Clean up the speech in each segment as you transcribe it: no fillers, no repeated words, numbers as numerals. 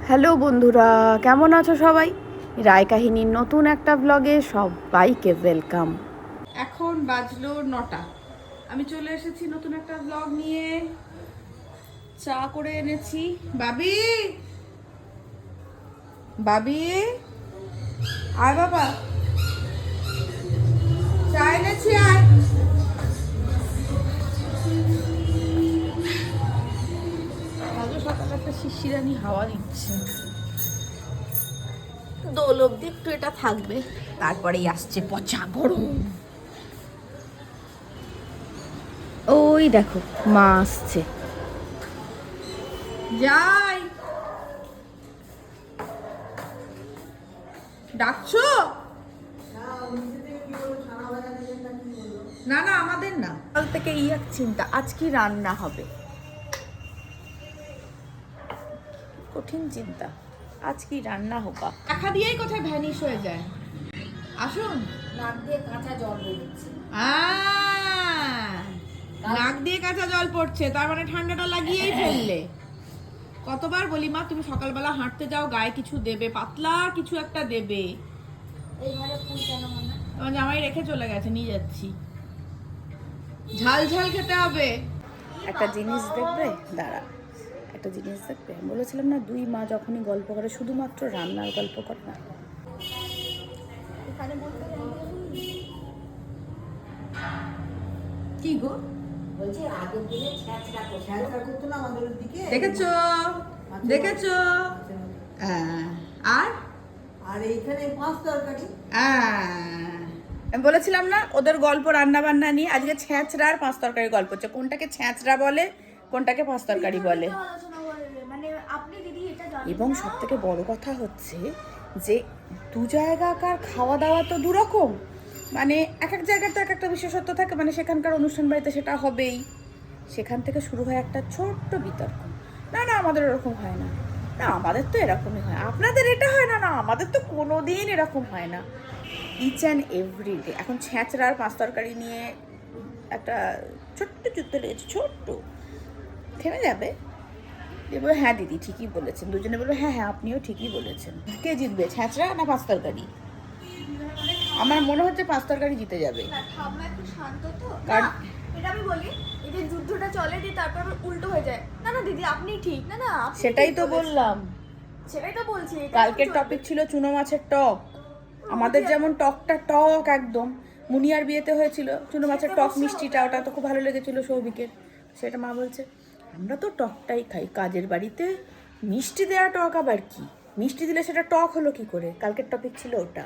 Hello বন্ধুরা, কেমন আছো সবাই? রায় কাহিনীর নতুন একটা ব্লগে সবাইকে ওয়েলকাম। এখন বাজলো 9টা। আমি চলে এসেছি নতুন একটা ব্লগ নিয়ে। চা করে এনেছি। বাবি বাবি আয় বাবা, চা এনেছি, আয়। আজও সকালে একটা শিশিরানি হাওয়া দিচ্ছে। দোল অব্দি একটু এটা থাকবে, তারপরেই আসছে পচা গরম। ওই দেখো মা আসছে। যাই, ডাকছো? না না, আমাদের না। কাল থেকে এক চিন্তা, আজ কি রান্না হবে। কঠিন চিন্তা, আজ কি রান্না হোকা। দেখা দিয়েই কোথায় ভ্যানিশ হয়ে যায়। আসুন। নাক দিয়ে কাঁচা জল বেরোচ্ছে। নাক দিয়ে কাঁচা জল পড়ছে, তার মানে ঠান্ডাটা লাগিয়েই ফেললে। কতবার বলি মা, তুমি সকালবেলা হাঁটতে যাও, গায়ে কিছু দেবে, পাতলা কিছু একটা দেবে। এইভাবে ফুল কেন মনে? তোমার জামাই রেখে চলে গেছে, নিয়ে যাচ্ছি। ঝাল ঝাল খেতে হবে। একটা জিনিস দেখবে, দাঁড়া, একটা জিনিস দেখবে। বলেছিলাম না, দুই মা যখনই গল্প করে শুধুমাত্র রান্নার গল্প করে না। এখানে বলতে কি গো বলছি আগের দিনে ছ্যাঁচড়া করতো না আমাদের দিকে। দেখেছো দেখেছো? আর আর এইখানে মাছ তরকারি। আমি বলেছিলাম না ওদের গল্প রান্না বান্না নিয়ে। আজকে ছ্যাঁচড়া আর পাঁচ তরকারি গল্প হচ্ছে। কোনটাকে ছ্যাঁচড়া বলে, কোনটাকে পাঁচ তরকারি বলে। এবং সব থেকে বড় কথা হচ্ছে যে দু জায়গাকার খাওয়া দাওয়া তো দুরকম। মানে এক এক জায়গার তো এক একটা বিশেষত্ব থাকে, মানে সেখানকার অনুষ্ঠান বাড়িতে সেটা হবেই। সেখান থেকে শুরু হয় একটা ছোট্ট বিতর্ক। না না, আমাদের এরকম হয় না। না, আমাদের তো এরকমই হয়। আপনাদের এটা হয় না? না, আমাদের তো কোনোদিন এরকম হয় না। Each and every day. এখন ছ্যাঁচড়ার পাঁচ তরকারি নিয়ে একটা ছোট্ট যুদ্ধ লেগেছে, ছোট্ট। থেমে যাবে, বলবো হ্যাঁ দিদি ঠিকই বলেছেন। দুজনে বলবো হ্যাঁ হ্যাঁ আপনিও ঠিকই বলেছেন। কে জিতবে, ছ্যাঁচড়া না পাঁচ তরকারি? আমার মনে হচ্ছে পাঁচ তরকারি জিতে যাবে। একটু শান্ত তো। কারণ এটা আমি বলি, এই যে যুদ্ধটা চলে দিয়ে তারপর উল্টো হয়ে যায়। না না দিদি আপনি ঠিক, না না সেটাই তো বললাম। সেটাই তো বলছি। কালকের টপিক ছিল চুনো মাছের টক। আমাদের যেমন টকটা টক একদম, মুনিয়ার বিয়েতে হয়েছিল চুনো মাছের টক মিষ্টিটা, ওটা তো খুব ভালো লেগেছিল সৌভিকের। সেটা মা বলছে আমরা তো টকটাই খাই, কাজের বাড়িতে মিষ্টি দেওয়া টক আবার কি? মিষ্টি দিলে সেটা টক হলো কি করে? কালকের টপিক ছিল ওটা।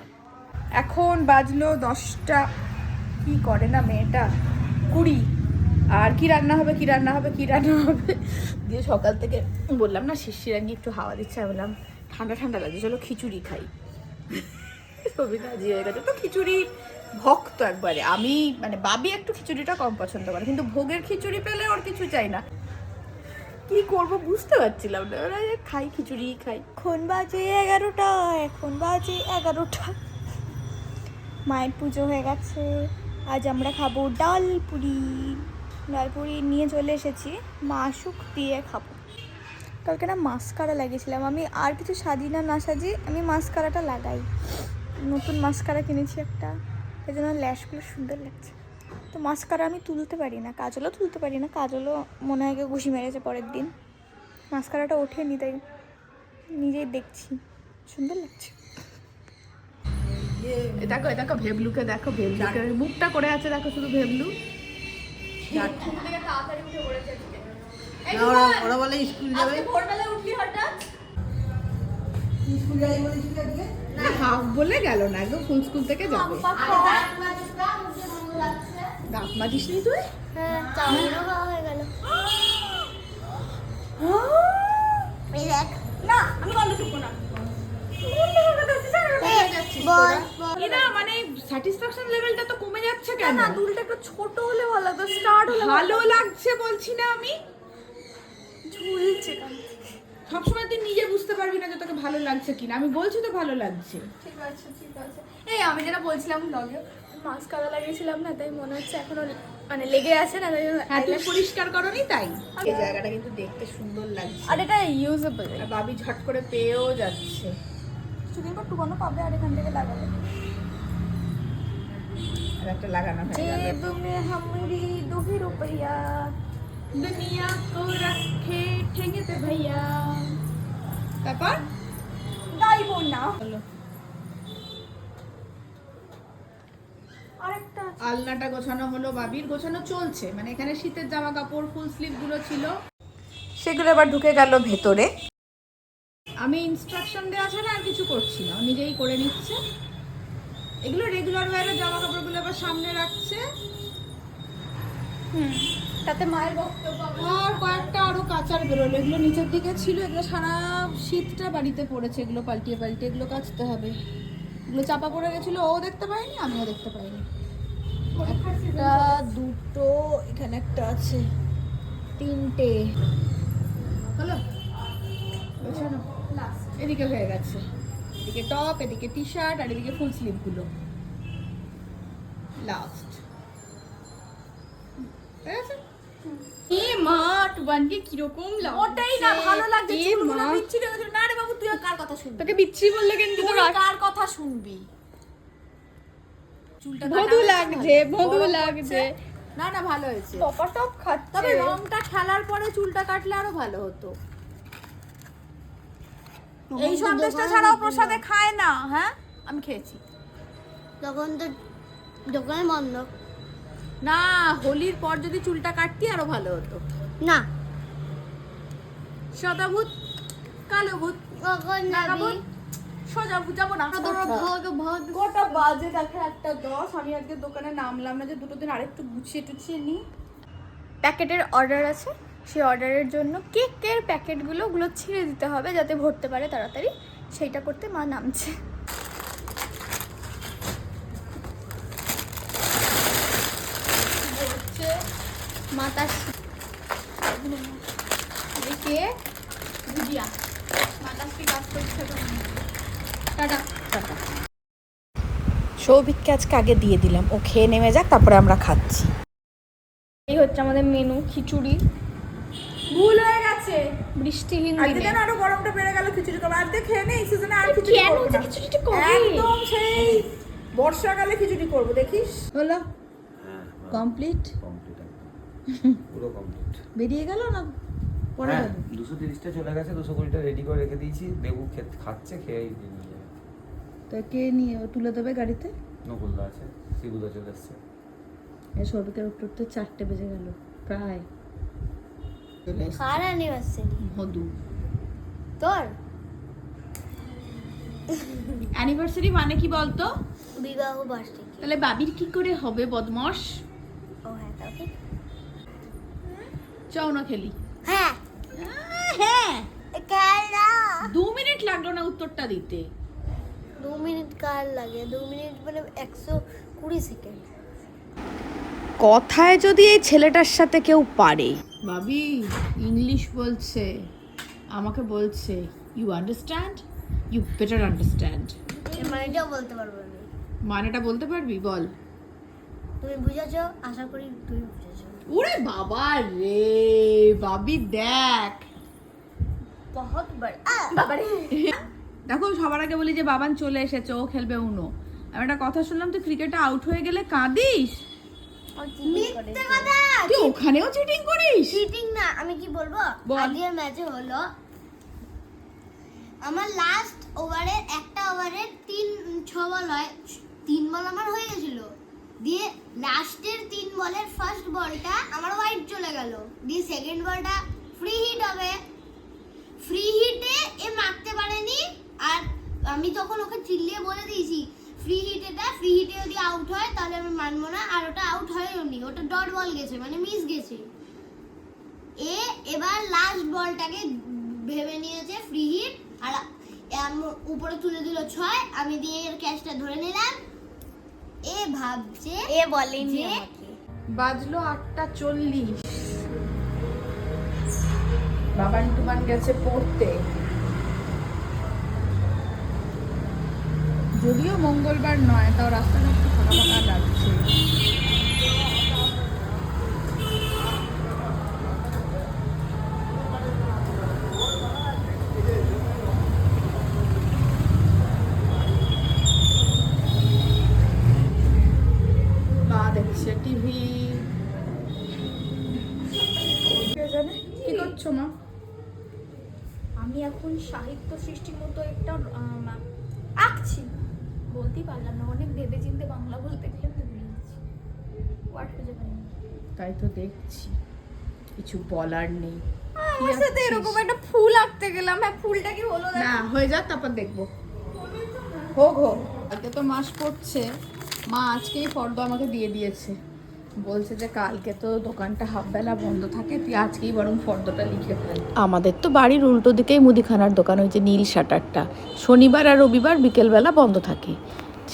এখন বাজলো 10টা, কি করে না মেয়েটা, 20। আর কি রান্না হবে কি রান্না হবে কি রান্না হবে দিয়ে সকাল থেকে বললাম না শিশিরানি একটু হাওয়া দিচ্ছে, আমি বললাম ঠান্ডা ঠান্ডা লাগছে, চলো খিচুড়ি খাই। কবিতা জি হয়ে গেছে তো খিচুড়ি ভক্ত একবারে। আমি মানে বাবি একটু খিচুড়িটা কম পছন্দ করে, কিন্তু ভোগের খিচুড়ি পেলে ওর কিছু চাই না। কি করব বুঝতে পারছিলাম না, ওরা খাই খিচুড়ি খাই। এখন বাজে 11টা, এখন বাজে 11টা। মায়ের পুজো হয়ে গেছে। আজ আমরা খাবো ডাল পুরি। ডাল পুরি নিয়ে চলে এসেছি, মাসুক দিয়ে খাবো। কালকে না মাস্কারা লাগিয়েছিলাম আমি, আর কিছু সাজি না না সাজি আমি মাস্কারাটা লাগাই। নতুন মাস্কারা কিনেছি একটা, সেই জন্য ল্যাশগুলো সুন্দর লাগছে। তো মাস্কারা আমি তুলতে পারি না, কাজলও তুলতে পারি না, কাজলও মনে হয় কেউ ঘুষি মেরেছে পরের দিন। মাস্কারাটা ওঠে নি, তাই নিজেই দেখছি সুন্দর লাগছে। দেখো দেখো ভেবলুকে দেখো, ভেবলুকে মুখটা করে আছে দেখো, শুধু ভেবলু। তাড়াতাড়ি উঠে পড়েছে। ওরা বলে স্কুল যাবে। ভোরবেলায় উঠলি হঠাৎ? স্কুল যাই বলেছিল আজকে। না হাফ বলে গেল না, একদম ফুল স্কুল থেকে যাবে। দাঁত মাজিস নি তুই? হ্যাঁ, চাউমিনও খাওয়া হয়ে গেল। এই দেখ না, আমি গন্ধ চুপবো না। মানে স্যাটিসফ্যাকশন লেভেলটা তো কমে যাচ্ছে কেন? না দুলটা একটু ছোট হলে ভালো লাগতো, স্টার্ট হলে ভালো লাগছে বলছি না আমি। ঝুলছে। সবসময় তুই নিজে বুঝতে পারবি না যে তোকে ভালো লাগছে কিনা। আমি বলছি তো ভালো লাগছে। ঠিক আছে ঠিক আছে। এই আমি যেটা বলছিলাম ব্লগে, মাস্কারা লাগিয়েছিলাম না, তাই মনে হচ্ছে এখনো মানে লেগে আছে না, তাই জন্য হ্যাঁ, তুমি eyelash- পরিষ্কার করনি তাই। এই জায়গাটা কিন্তু দেখতে সুন্দর লাগছে, আর এটা ইউজেবল। আর বাবি ঝট করে পেয়েও যাচ্ছে। কিছুদিন পর টুকানো পাবে আর এখান থেকে লাগাবে। আর একটা লাগানো হয়ে গেল। जेब में हमारी 2 रुपया দুনিয়া কো রাখে ঠেঙেতে ভাইয়া। তারপর গাইবো না। হলো আরেকটা আলনাটা গোছানো হলো, বাবির গোছানো চলছে, মানে এখানে শীতের জামা কাপড় ফুল স্লিভ গুলো ছিল, সেগুলো আবার ঢুকে গেল ভেতরে। আমি ইনস্ট্রাকশন দেওয়া ছাড়া আর কিছু করছি না, ও নিজেই করে নিচ্ছে। এগুলো রেগুলার ওয়ারের জামা কাপড়গুলো আবার সামনে রাখছে। তাতে মায়ের বক্তব্য। আর কয়েকটা আরো কাচার বেরোলো, এগুলো নিচের দিকে ছিল, এগুলো সারা শীতটা বাড়িতে পড়েছে, এগুলো পাল্টিয়ে পাল্টিয়ে এগুলো কাচতে হবে। এগুলো চাপা পড়ে গেছিল, ও দেখতে পাইনি, আমিও দেখতে পাইনি। একটা দুটো এখানে একটা আছে, 3টে হলো গোছানো। এদিকে হয়ে গেছে, এদিকে টপ, এদিকে টি শার্ট, আর এদিকে ফুল স্লিভ গুলো লাস্ট ঠিক আছে। এ মা টুবানকে কিরকম লাগছে? ওটাই না ভালো লাগছে, এ চুলগুলো মা। বিচ্ছিরি হয়েছিল। না রে বাবু, তুই আর কার কথা শুনবি? তোকে বিচ্ছি বললে কিন্তু তুই তোর কার কথা শুনবি? চুলটা কাটা ভদু হয়েছে লাগছে, না? ভদু গরম লাগছে। পড়ছে। না না ভালো হয়েছে, টপা টপ খাচ্ছে। তবে রংটা খেলার পরে চুলটা কাটলে আরো ভালো হতো। এই সন্দেশটা ছাড়াও প্রসাদে খায় না। হ্যাঁ, আমি খেয়েছি। তখন তো দোকান বন্ধ। না, হোলির পর যদি চুলটা কাটতি আরো ভালো হতো। না সদাভূত, কালো ভূত, কখন যাবি? নাগাভূত, সোজা ভূত, যাবো না। তোর ভাগ ভাগ গোটা বাজে দেখে 1:10। আমি আজকে দোকানে নামলাম না, যে দুটো দিন আরেকটু গুছিয়ে টুছিয়ে নিই। প্যাকেটের অর্ডার আছে, সেই অর্ডারের জন্য কেকের প্যাকেটগুলো ওগুলো ছিঁড়ে দিতে হবে যাতে ভরতে পারে তাড়াতাড়ি। সেইটা করতে মা নামছে। হচ্ছে মা তার কেক ভুজিয়া মাতাশ্রী কাজ করছে। Tata tata. সৌভিককে আজকে আগে দিয়ে দিলাম, ও খেয়ে নেমে যাক, তারপরে আমরা খাচ্ছি। এই হচ্ছে আমাদের মেনু, খিচুড়ি। ভুল হয়ে গেছে, বৃষ্টিহীন দিনে। আরো গরমটা বেড়ে গেল, খিচুড়ি করবো আজকে। খেয়ে নেই সিজনে, আর খিচুড়ি কেন করবো যে না। খিচুড়িটা করি? একদম সেই বর্ষাকালে খিচুড়ি করবো, দেখিস। হলো কমপ্লিট, কমপ্লিট একদম পুরো কমপ্লিট। বেরিয়ে গেল না পরে হ্যাঁ, যাবে? 230টা চলে গেছে, 220টা রেডি করে রেখে দিয়েছি। দেবু খাচ্ছে, খেয়েই দিয়ে নিয়ে যাবে। তো কে নিয়ে ও তুলে দেবে গাড়িতে? নকুলদা আছে, শিবুদা চলে এসছে। এই সৌভিকের উঠতে উঠতে 4টে বেজে গেল প্রায়। চলে এসছে কার অ্যানিভার্সারি? মধু। তোর অ্যানিভার্সারি মানে কি বলতো? বিবাহ বার্ষিকী। তাহলে বাবির কি করে হবে বদমাস? ও হ্যাঁ, তাও ঠিক। চও না খেলি। হ্যাঁ হ্যাঁ, খেলা 2 মিনিট লাগলো না উত্তরটা দিতে। 2 মিনিট কার লাগে? 2 মিনিট মানে 120 সেকেন্ড। কথায় যদি এই ছেলেটার সাথে কেউ পারে। বাবি ইংলিশ বলছে, আমাকে বলছে you understand, you better understand. এর মানেটাও বলতে পারবো আমি। মানেটা বলতে পারবি? বল। তুমি বুঝেছো? আশা করি তুমি বুঝেছো। ওরে বাবা রে, বাবি দেখ। বহুত বড় বাবারে। দেখো, সবার আগে বলি যে বাবান চলে এসেছে, ও খেলবে উনো। আমি একটা কথা শুনলাম, তুই ক্রিকেটে আউট হয়ে গেলে কাঁদিস। মিথ্যে কথা। তুই ওখানেও চিটিং করিস? চিটিং না, আমি কি বলবো? বল। আজকের ম্যাচে হলো আমার লাস্ট ওভারের একটা ওভারের 6 বল হয়, 3 বল আমার হয়ে গেছিল। দিয়ে লাস্টের 3 বলের ফার্স্ট বলটা আমার হোয়াইট চলে গেল। দিয়ে সেকেন্ড বলটা ফ্রি হিট হবে। ফ্রি হিটে এ মারতে পারেনি, আর আমি তখন ওকে চিল্লিয়ে বলে দিয়েছি ফ্রি হিটে যদি আউট হয় তাহলে আমি মানবো না। আর ওটা আউট হয়নি, ওটা ডট বল গেছে, মানে মিস গেছে। এবার লাস্ট বলটাকে ভেবে নিয়েছে ফ্রি হিট, আর উপরে তুলে দিল 6। আমি দিয়ে এর ক্যাচটা ধরে নিলাম। এ ভাবছে এ বলেনি যে আমাকে। বাজলো 8:40। বাবান টুবান গেছে পড়তে। যদিও মঙ্গলবার নয়, তাও রাস্তাঘাট তো খারাপ। ফাঁকা লাগছে। মা দেখছে টিভি। কি করছো মা? আমি এখন সাহিত্য সৃষ্টির মতো একটা আঁকছি, বলতেই পারলাম না, অনেক ভেবে চিন্তে বাংলা বলতে গেলে ভুলে যাচ্ছি, ওয়ার্ড খুঁজে পাইনি। তাই তো দেখছি, কিছু বলার নেই। আমার সাথে এরকম একটা ফুল আঁকতে গেলাম, হ্যাঁ ফুলটা কি হলো না হয়ে যাক, তারপর দেখবো। হোক হোক, আজকে তো মাস পড়ছে, মা আজকেই ফর্দ আমাকে দিয়ে দিয়েছে, বলছে যে কালকে তো দোকানটা হাফ বেলা বন্ধ থাকে, তুই আজকেই বরং ফর্দটা লিখে ফেল। আমাদের তো বাড়ির উল্টো দিকেই মুদিখানার দোকান, ওই যে নীল শাটারটা, শনিবার আর রবিবার বিকেলবেলা বন্ধ থাকে,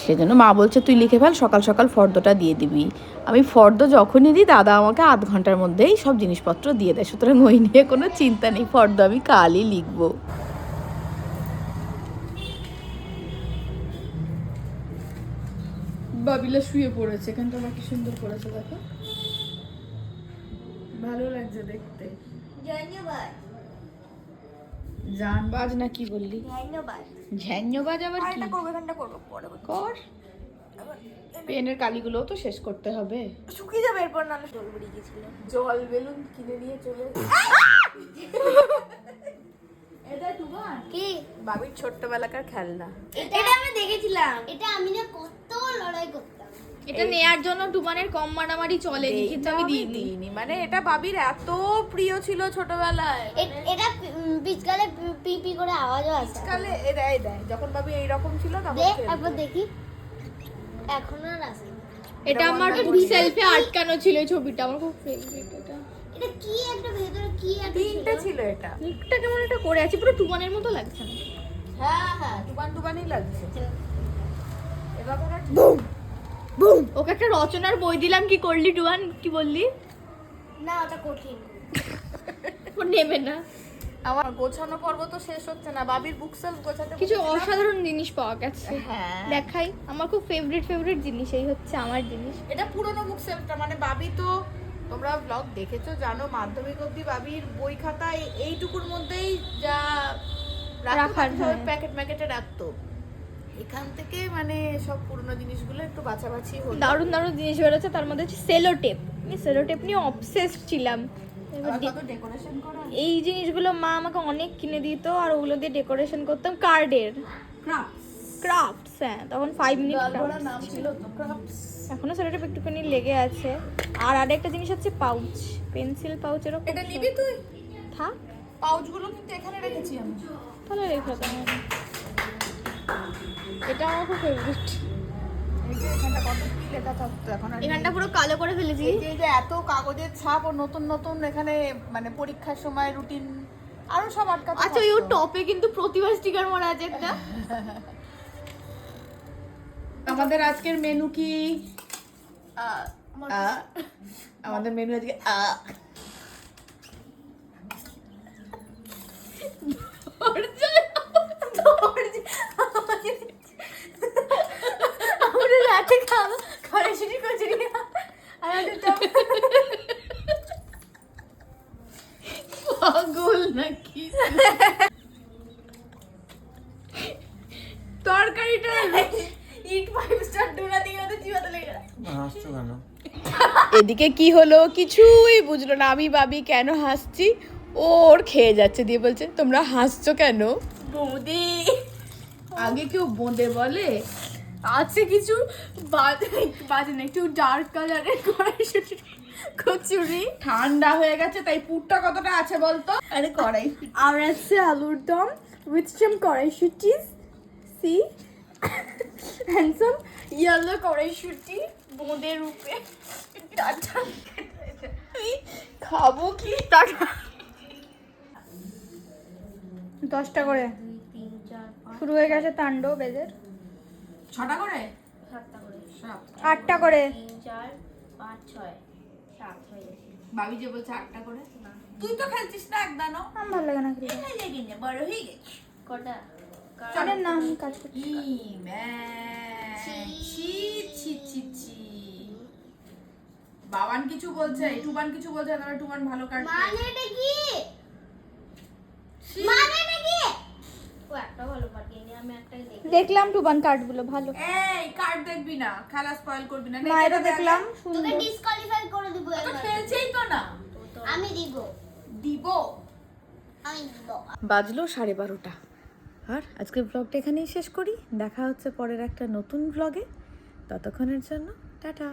সেজন্য মা বলছে তুই লিখে ফেল, সকাল সকাল ফর্দটা দিয়ে দিবি। আমি ফর্দ যখনই দিই দাদা আমাকে আধ ঘন্টার মধ্যেই সব জিনিসপত্র দিয়ে দেয়, সুতরাং ওই নিয়ে কোনো চিন্তা নেই, ফর্দ আমি কালই লিখবো। বাবিলা শুয়ে পড়েছে, এখানটা আমার কি সুন্দর করেছে দেখো, ভালো লাগছে দেখতে। ধন্যবাদ জানবাজ না কি বললি? ধন্যবাদ। ঝ্যাঞ্জবাজ আবার কি? এটা করবো, এখানটা করবো, পরে কর, পেনের কালিগুলোও তো শেষ করতে হবে। শুকিয়ে যাবে এরপর, নাহলে জল বেরিয়ে গেছিল। জল বেলুন কিনে নিয়ে চলে এটা টুবান কি? বাবির ছোট্টবেলাকার খেলনা। এটা আমি দেখেছিলাম, এটা আমি না কত লড়াই করতাম। এটা নেয়ার জন্য টুবানের কম মারামারি চলেনি, কিন্তু আমি দিইনি। মানে এটা বাবির এত প্রিয় ছিল ছোটবেলায়। এটা পিচকালে পি পি করে আওয়াজও আসে। কালে এ দেয় দেয় যখন বাবি এইরকম ছিল তখন দেখ খেলতো। একবার দেখি, এখন আর আসে না। এটা আমার সেলফে আটকানো ছিল এই ছবিটা, আমার খুব ফেভারিট এটা। এটা কি একটা ভেতরে কি একটা তিনটে ছিল? ছিল এটা। মুখটা কেমন একটা করে আছে, পুরো টুবানের মতো লাগছে না? হ্যাঁ হ্যাঁ, টুবান টুবানই লাগছে। এবার ওরা বুম বুম। ওকে একটা রচনার বই দিলাম, কি করলি টুবান, কি বললি? না ওটা কঠিন। ও নেবে না। আমার গোছানো পর্ব তো শেষ হচ্ছে না, বাবির বুক সেলফ গোছাতে কিছু বসেছিলাম। অসাধারণ জিনিস পাওয়া গেছে, হ্যাঁ দেখাই। আমার খুব ফেভারিট জিনিস, এই হচ্ছে আমার জিনিস। এটা পুরনো বুক সেলফটা, মানে বাবি তো তোমরা ব্লগ দেখেছো জানো, মাধ্যমিক অবধি বাবির বই খাতা এইটুকুর মধ্যেই যা রাখার, হ্যাঁ। প্যাকেট ম্যাকেটে রাখতো। এখান থেকে মানে সব পুরনো জিনিসগুলো একটু বাছাবাছি হলো। দারুণ দারুণ জিনিস বেরোচ্ছে, তার মধ্যে হচ্ছে সেলো টেপ। আমি সেলো টেপ নিয়ে অবসেসড ছিলাম। এবার আবার কত ডেকোরেশন করা, এই জিনিসগুলো মা আমাকে অনেক কিনে দিত, আর ওগুলো দিয়ে ডেকোরেশন করতাম, কার্ডের ক্রাফটস। হ্যাঁ, তখন 5 মিনিট গালভরা নাম ছিল তো, ক্রাফটস। এখনো সেলো টেপ একটুখানি লেগে আছে। আর আরেকটা জিনিস হচ্ছে পাউচ, পেন্সিল পাউচেরও। এটা নিবি তুই? থাক, পাউচগুলো কিন্তু এখানে রেখেছি আমি। তাহলে রেখে দাও। এটা আমার খুব ফেভারিট। এই যে এখানটা কত কি লেখা থাকতো, এখন আর নেই। এখানটা পুরো কালো করে ফেলেছি। এই যে এত কাগজের ছাপ ও নতুন নতুন এখানে মানে পরীক্ষার সময় রুটিন আরো সব আটকাতে আচ্ছা, ওই টপে কিন্তু প্রতিভা স্টিকার মারা আছে একটা। আমাদের আজকের মেনু কি? আমাদের মেনু আজকে আমরা রাতে খাবো কড়াইশুঁটি কচুরি, আর আমাদের পাগল নাকি? তরকারিটা ইট 5 স্টার ডোনা দিয়ে ওদের জিভাতে লেগে গেছে। হাসছো কেন? এদিকে কি হলো কিছুই বুঝলো না, আমি বাবি কেন হাসছি, ওর খেয়ে যাচ্ছে, দিয়ে বলছে তোমরা হাসছো কেন? বৌদি আগে কেউ বোঁদে বলে? আছে কিছু বাজে না, একটু ডার্ক কালারের কড়াইশুঁটি কচুরি, ঠান্ডা হয়ে গেছে তাই পুরটা কতটা আছে বলতো? আরে কড়াই আর আছে আলুর দম উইথ সাম কড়াইশুঁটি, সি and some yellow কড়াইশুঁটি বোঁদে রূপে। টাটা, খাবো কি? টাটা। 10টা করে 2 3 4 5 শুরু হয়ে গেছে তাণ্ডব এদের। 6টা করে 7টা করে 8টা করে 3 4 5 6 7 হয়ে গেছে। বাবি যে বলছে 8টা করে, তুই তো খেলছিস না একদানও। আমার ভালো লাগে না খেতে। বড় হয়ে গেছে। কটা? আরে না, আমি কাজ করছি। ছি ছি ছি ছি। বাবান কিছু বলছে, টুবান কিছু বলছে, তারপরে টুবান ভালো কাট। মানেটা কি? মানেটা কি? ও একটা ভালো পাঠিয়ে নি, আমি একটাই দেখি। দেখলাম টুবান কার্ডগুলো ভালো, এই কার্ড দেখবি না, খেলা স্পয়েল করবি না। মায়েরও দেখলাম তোকে সুন্দর। ডিসকোয়ালিফাই করে দিব তো এবার। খেলছেই তো না। আমি দিব। দিব। আমি দিব। বাজলো 12:30। আর আজকের ব্লগটা এখানেই শেষ করি। দেখা হচ্ছে পরের একটা নতুন ব্লগে। ততক্ষণের জন্য টাটা।